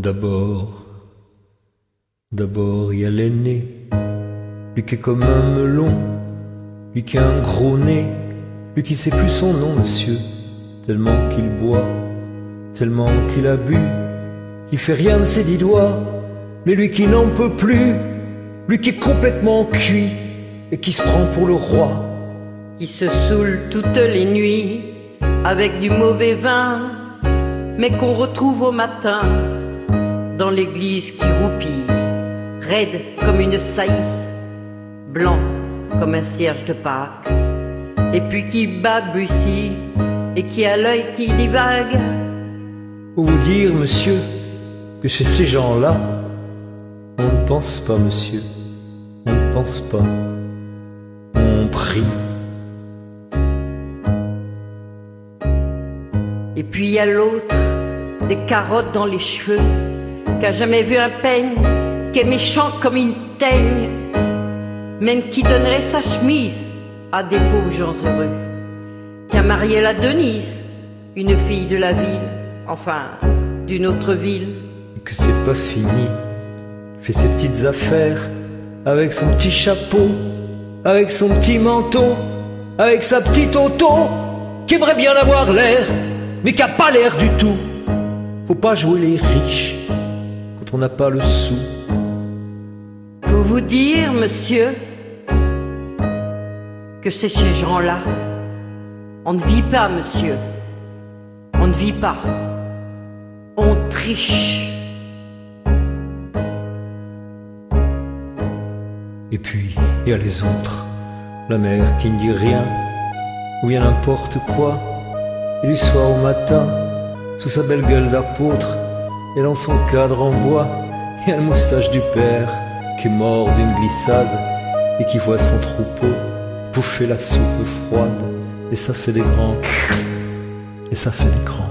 D'abord il y a l'aîné, lui qui est comme un melon, lui qui a un gros nez, lui qui sait plus son nom, monsieur, tellement qu'il boit, tellement qu'il a bu, qui fait rien de ses 10 doigts, mais lui qui n'en peut plus, lui qui est complètement cuit et qui se prend pour le roi, qui se saoule toutes les nuits avec du mauvais vin, mais qu'on retrouve au matin dans l'église qui roupille, raide comme une saillie, blanc comme un cierge de Pâques, et puis qui balbutie et qui a l'œil qui divague. Pour vous dire, monsieur, que chez ces gens-là, on ne pense pas, monsieur, on ne pense pas, on prie. Et puis il y a l'autre, des carottes dans les cheveux, qui a jamais vu un peigne, qui est méchant comme une teigne, même qui donnerait sa chemise à des pauvres gens heureux, qui a marié la Denise, une fille de la ville, enfin d'une autre ville. Et que c'est pas fini, fait ses petites affaires, avec son petit chapeau, avec son petit manteau, avec sa petite auto, qui aimerait bien avoir l'air, mais qui a pas l'air du tout. Faut pas jouer les riches quand on n'a pas le sou. Faut vous dire, monsieur, que c'est ces gens-là. On ne vit pas, monsieur. On ne vit pas. On triche. Et puis, il y a les autres. La mère qui ne dit rien, ou bien n'importe quoi. Et du soir au matin, sous sa belle gueule d'apôtre, et dans son cadre en bois, il y a le moustache du père qui est mort d'une glissade et qui voit son troupeau bouffer la soupe froide, et ça fait des grands, et ça fait des grands.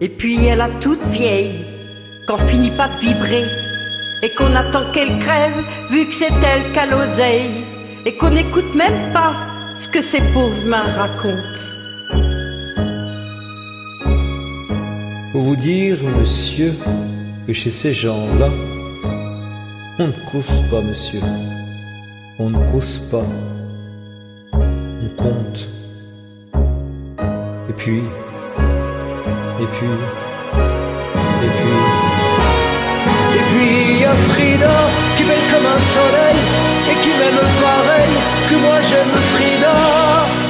Et puis il y a la toute vieille, qu'on finit pas de vibrer, et qu'on attend qu'elle crève, vu que c'est elle qu'a l'oseille, et qu'on n'écoute même pas ce que ces pauvres mains racontent. Pour vous dire, monsieur, que chez ces gens-là, on ne cause pas, monsieur. On ne cause pas. On compte. Et puis, il y a Frida qui belle comme un soleil et qui m'aime pareil que moi j'aime Frida.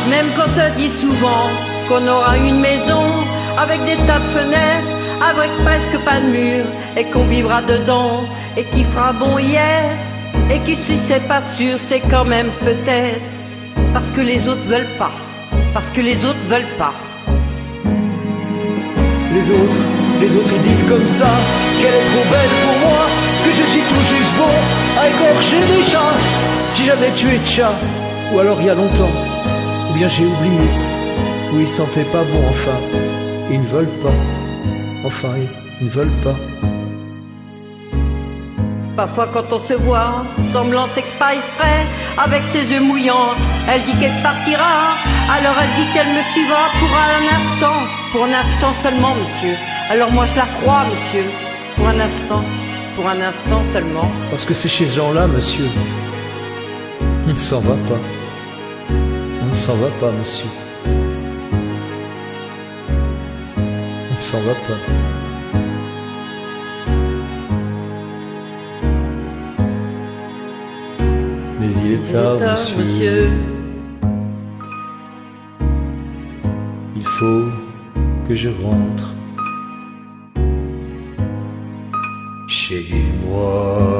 Même qu'on se dit souvent qu'on aura une maison avec des tas de fenêtres, avec presque pas de mur, et qu'on vivra dedans, et qui fera bon hier, et qui si c'est pas sûr, c'est quand même peut-être, parce que les autres veulent pas, parce que les autres veulent pas. Les autres ils disent comme ça qu'elle est trop belle pour moi, que je suis tout juste bon à égorger des chats. J'ai jamais tué de chat, ou alors il y a longtemps, ou bien j'ai oublié, ou ils sentaient pas bon, enfin, ils ne veulent pas, enfin ils ne veulent pas. Parfois quand on se voit, semblant c'est que pas exprès, avec ses yeux mouillants, elle dit qu'elle partira, alors elle dit qu'elle me suivra pour un instant seulement, monsieur. Alors moi je la crois, monsieur, pour un instant seulement. Parce que c'est chez ce gens-là, monsieur, on ne s'en va pas, on ne s'en va pas, monsieur, on ne s'en va pas. Mais il est tard, monsieur. Il faut que je rentre chez moi.